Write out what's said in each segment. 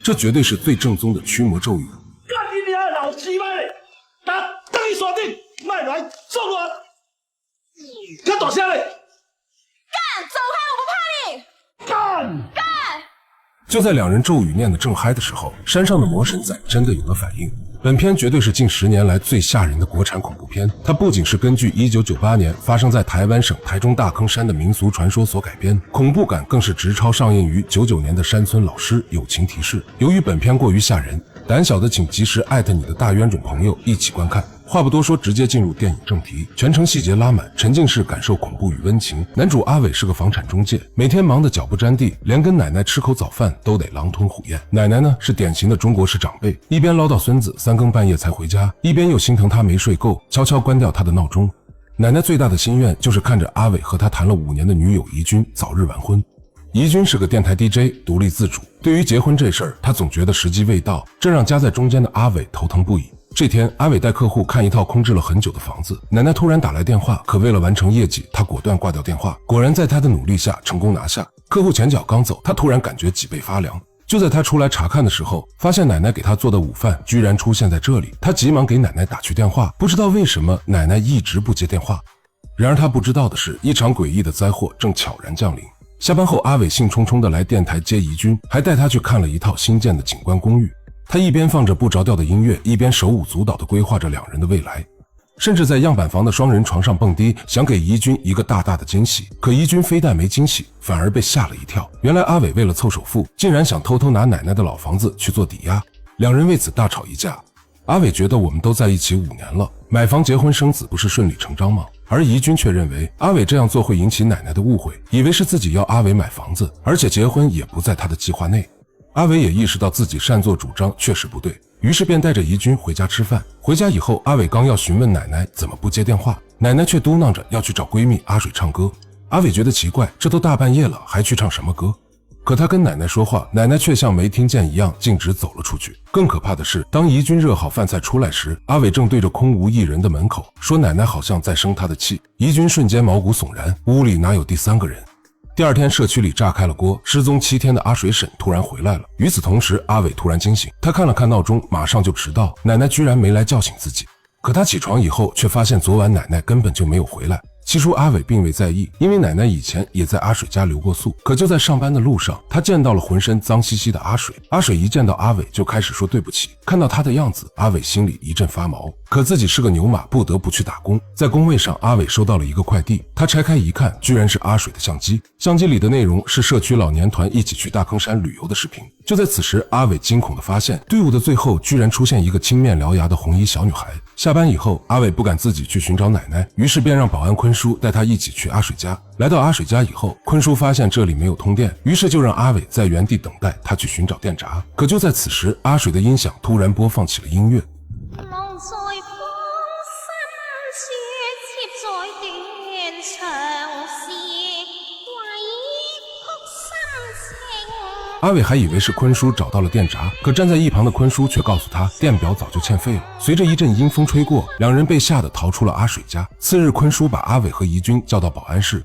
这绝对是最正宗的驱魔咒语。干你娘老鸡巴嘞！等你锁定，卖来揍我！干躲下来！干，走开，我不怕你！干！就在两人咒语念得正嗨的时候，山上的魔神仔真的有了反应。本片绝对是近10年来最吓人的国产恐怖片，它不仅是根据1998年发生在台湾省台中大坑山的民俗传说所改编，恐怖感更是直超上映于99年的山村老师友情提示。由于本片过于吓人，胆小的请及时艾特你的大冤种朋友一起观看。话不多说，直接进入电影正题，全程细节拉满，沉浸式感受恐怖与温情。男主阿伟是个房产中介，每天忙得脚不沾地，连跟奶奶吃口早饭都得狼吞虎咽。奶奶呢是典型的中国式长辈，一边唠叨孙子3更半夜才回家，一边又心疼他没睡够，悄悄关掉他的闹钟。奶奶最大的心愿就是看着阿伟和他谈了5年的女友怡君早日完婚。怡君是个电台 DJ， 独立自主，对于结婚这事儿，他总觉得时机未到，这让夹在中间的阿伟头疼不已。这天，阿伟带客户看一套空置了很久的房子，奶奶突然打来电话，可为了完成业绩，他果断挂掉电话。果然在他的努力下成功拿下。客户前脚刚走，他突然感觉脊背发凉。就在他出来查看的时候，发现奶奶给他做的午饭居然出现在这里。他急忙给奶奶打去电话，不知道为什么奶奶一直不接电话。然而他不知道的是，一场诡异的灾祸正悄然降临。下班后，阿伟兴冲冲地来电台接怡君，还带他去看了一套新建的景观公寓。他一边放着不着调的音乐，一边手舞足蹈地规划着两人的未来，甚至在样板房的双人床上蹦迪，想给怡君一个大大的惊喜。可怡君非但没惊喜，反而被吓了一跳。原来阿伟为了凑首付，竟然想偷偷拿奶奶的老房子去做抵押，两人为此大吵一架。阿伟觉得我们都在一起5年了，买房结婚生子不是顺理成章吗？而怡君却认为阿伟这样做会引起奶奶的误会，以为是自己要阿伟买房子，而且结婚也不在他的计划内。阿伟也意识到自己擅作主张确实不对，于是便带着怡君回家吃饭。回家以后，阿伟刚要询问奶奶怎么不接电话，奶奶却嘟囔着要去找闺蜜阿水唱歌。阿伟觉得奇怪，这都大半夜了，还去唱什么歌？可他跟奶奶说话，奶奶却像没听见一样径直走了出去。更可怕的是，当怡君热好饭菜出来时，阿伟正对着空无一人的门口说奶奶好像在生他的气。怡君瞬间毛骨悚然，屋里哪有第3个人？第二天，社区里炸开了锅，失踪7天的阿水婶突然回来了。与此同时，阿伟突然惊醒，他看了看闹钟，马上就迟到，奶奶居然没来叫醒自己。可他起床以后，却发现昨晚奶奶根本就没有回来。起初阿伟并未在意，因为奶奶以前也在阿水家留过宿。可就在上班的路上，他见到了浑身脏兮兮的阿水。阿水一见到阿伟就开始说对不起，看到他的样子，阿伟心里一阵发毛。可自己是个牛马，不得不去打工。在工位上，阿伟收到了一个快递，他拆开一看，居然是阿水的相机。相机里的内容是社区老年团一起去大坑山旅游的视频。就在此时，阿伟惊恐地发现，队伍的最后居然出现一个青面獠牙的红衣小女孩。下班以后，阿伟不敢自己去寻找奶奶，于是便让保安坤叔带他一起去阿水家。来到阿水家以后，坤叔发现这里没有通电，于是就让阿伟在原地等待他去寻找电闸。可就在此时，阿水的音响突然播放起了音乐。阿伟还以为是坤叔找到了电闸，可站在一旁的坤叔却告诉他，电表早就欠费了。随着一阵阴风吹过，两人被吓得逃出了阿水家。次日，坤叔把阿伟和怡君叫到保安室，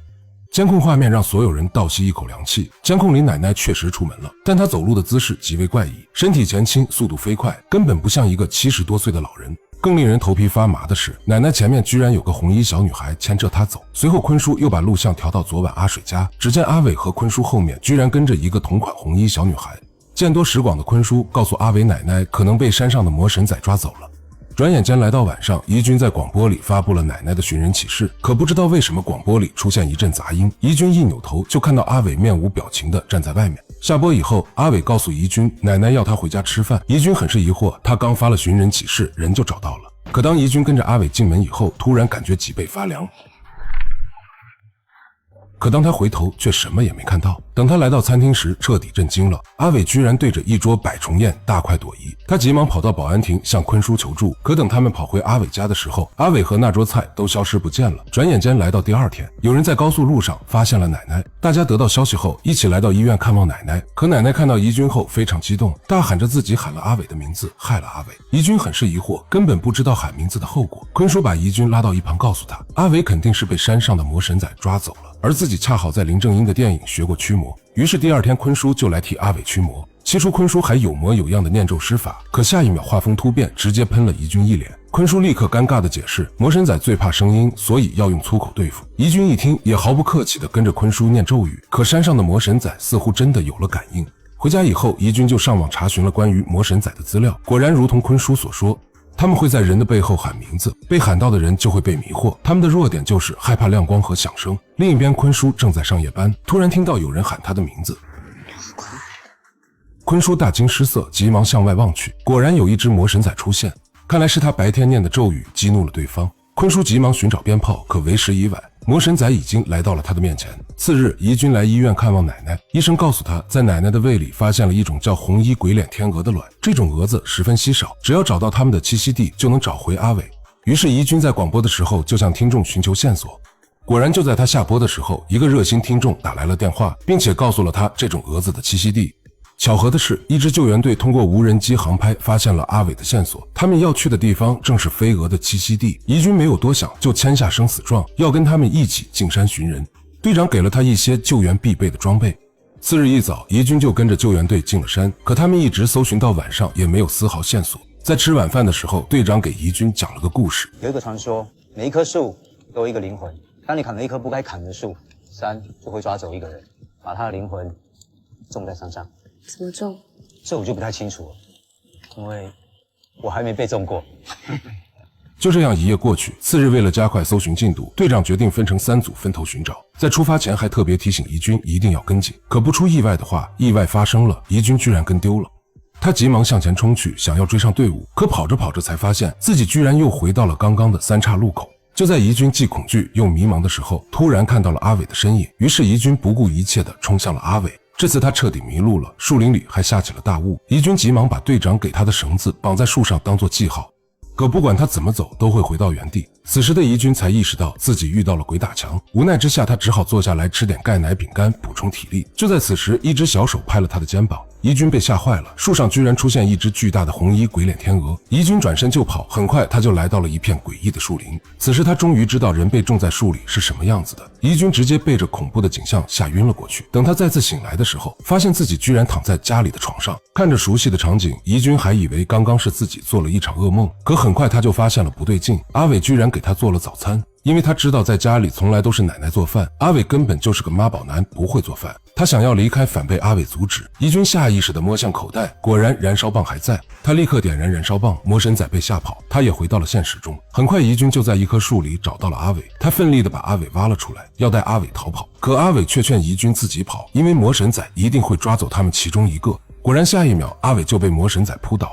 监控画面让所有人倒吸一口凉气。监控里奶奶确实出门了，但她走路的姿势极为怪异，身体前倾，速度飞快，根本不像一个70多岁的老人。更令人头皮发麻的是，奶奶前面居然有个红衣小女孩牵着她走。随后坤叔又把录像调到昨晚阿水家，只见阿伟和坤叔后面居然跟着一个同款红衣小女孩。见多识广的坤叔告诉阿伟，奶奶可能被山上的魔神仔抓走了。转眼间来到晚上，怡君在广播里发布了奶奶的寻人启事，可不知道为什么广播里出现一阵杂音，怡君一扭头就看到阿伟面无表情地站在外面。下播以后，阿伟告诉怡君奶奶要他回家吃饭，怡君很是疑惑，他刚发了寻人启事，人就找到了。可当怡君跟着阿伟进门以后，突然感觉脊背发凉，可当他回头却什么也没看到。等他来到餐厅时，彻底震惊了，阿伟居然对着一桌百虫宴大快朵颐。他急忙跑到保安亭向坤叔求助，可等他们跑回阿伟家的时候，阿伟和那桌菜都消失不见了。转眼间来到第二天，有人在高速路上发现了奶奶，大家得到消息后一起来到医院看望奶奶。可奶奶看到怡君后非常激动，大喊着自己喊了阿伟的名字，害了阿伟。怡君很是疑惑，根本不知道喊名字的后果。坤叔把怡君拉到一旁，告诉他阿伟肯定是被山上的魔神仔抓走了，而自己恰好在林正英的电影学过驱魔。于是第二天，坤叔就来替阿伟驱魔。起初坤叔还有模有样的念咒施法，可下一秒画风突变，直接喷了怡君一脸。坤叔立刻尴尬地解释，魔神仔最怕声音，所以要用粗口对付。怡君一听也毫不客气地跟着坤叔念咒语，可山上的魔神仔似乎真的有了感应。回家以后，怡君就上网查询了关于魔神仔的资料，果然如同坤叔所说，他们会在人的背后喊名字，被喊到的人就会被迷惑，他们的弱点就是害怕亮光和响声。另一边，坤叔正在上夜班，突然听到有人喊他的名字，坤叔大惊失色，急忙向外望去，果然有一只魔神仔出现，看来是他白天念的咒语激怒了对方。坤叔急忙寻找鞭炮，可为时已晚，魔神仔已经来到了他的面前。次日，怡君来医院看望奶奶，医生告诉他，在奶奶的胃里发现了一种叫红衣鬼脸天鹅的卵，这种蛾子十分稀少，只要找到它们的栖息地，就能找回阿伟。于是怡君在广播的时候就向听众寻求线索。果然就在他下播的时候，一个热心听众打来了电话，并且告诉了他这种蛾子的栖息地。巧合的是，一支救援队通过无人机航拍发现了阿伟的线索，他们要去的地方正是飞蛾的栖息地。怡君没有多想，就签下生死状，要跟他们一起进山寻人。队长给了他一些救援必备的装备。次日一早，怡君就跟着救援队进了山，可他们一直搜寻到晚上，也没有丝毫线索。在吃晚饭的时候，队长给怡君讲了个故事。有一个传说，每一棵树都有一个灵魂，当你砍了一棵不该砍的树，山就会抓走一个人，把他的灵魂种在山上。怎么种？这我就不太清楚了，因为我还没被种过。就这样一夜过去，次日为了加快搜寻进度，队长决定分成3组分头寻找。在出发前还特别提醒怡君一定要跟紧，可不出意外的话，意外发生了，怡君居然跟丢了。他急忙向前冲去，想要追上队伍，可跑着跑着才发现自己居然又回到了刚刚的3岔路口。就在怡君既恐惧又迷茫的时候，突然看到了阿伟的身影，于是怡君不顾一切地冲向了阿伟。这次他彻底迷路了，树林里还下起了大雾。怡君急忙把队长给他的绳子绑在树上当作记号，可不管他怎么走都会回到原地。此时的怡君才意识到自己遇到了鬼打墙，无奈之下他只好坐下来吃点钙奶饼干补充体力。就在此时，一只小手拍了他的肩膀，怡君被吓坏了，树上居然出现一只巨大的红衣鬼脸天鹅。怡君转身就跑，很快他就来到了一片诡异的树林。此时他终于知道人被种在树里是什么样子的，怡君直接被这恐怖的景象吓晕了过去。等他再次醒来的时候，发现自己居然躺在家里的床上，看着熟悉的场景，怡君还以为刚刚是自己做了一场噩梦，可很快他就发现了不对劲，阿伟居然给他做了早餐。因为他知道在家里从来都是奶奶做饭，阿伟根本就是个妈宝男，不会做饭。他想要离开，反被阿伟阻止。怡君下意识地摸向口袋，果然燃烧棒还在，他立刻点燃燃烧棒，魔神仔被吓跑，他也回到了现实中。很快怡君就在一棵树里找到了阿伟，他奋力地把阿伟挖了出来，要带阿伟逃跑，可阿伟却劝怡君自己跑，因为魔神仔一定会抓走他们其中一个。果然下一秒，阿伟就被魔神仔扑倒。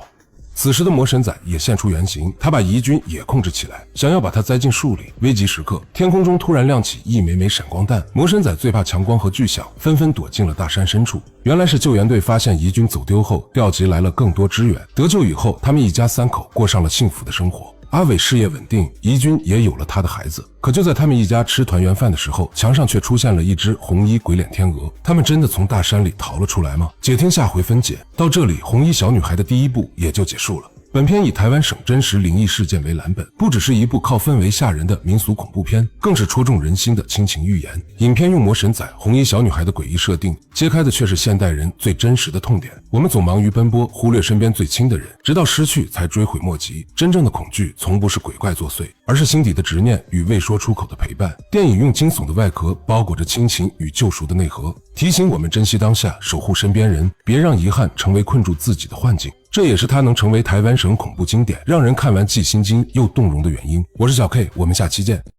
此时的魔神仔也现出原形，他把怡君也控制起来，想要把他栽进树里。危急时刻，天空中突然亮起一枚枚闪光弹，魔神仔最怕强光和巨响，纷纷躲进了大山深处。原来是救援队发现怡君走丢后，调集来了更多支援。得救以后，他们一家3口过上了幸福的生活。阿伟事业稳定，怡君也有了他的孩子。可就在他们一家吃团圆饭的时候，墙上却出现了一只红衣鬼脸天鹅。他们真的从大山里逃了出来吗？且听下回分解。到这里，红衣小女孩的第1部也就结束了。本片以台湾省真实灵异事件为蓝本，不只是一部靠氛围吓人的民俗恐怖片，更是戳中人心的亲情寓言。影片用魔神仔、红衣小女孩的诡异设定，揭开的却是现代人最真实的痛点。我们总忙于奔波，忽略身边最亲的人，直到失去才追悔莫及。真正的恐惧从不是鬼怪作祟，而是心底的执念与未说出口的陪伴。电影用惊悚的外壳包裹着亲情与救赎的内核，提醒我们珍惜当下，守护身边人，别让遗憾成为困住自己的幻境。这也是它能成为台湾省恐怖经典，让人看完既心惊又动容的原因。我是小 K，我们下期见。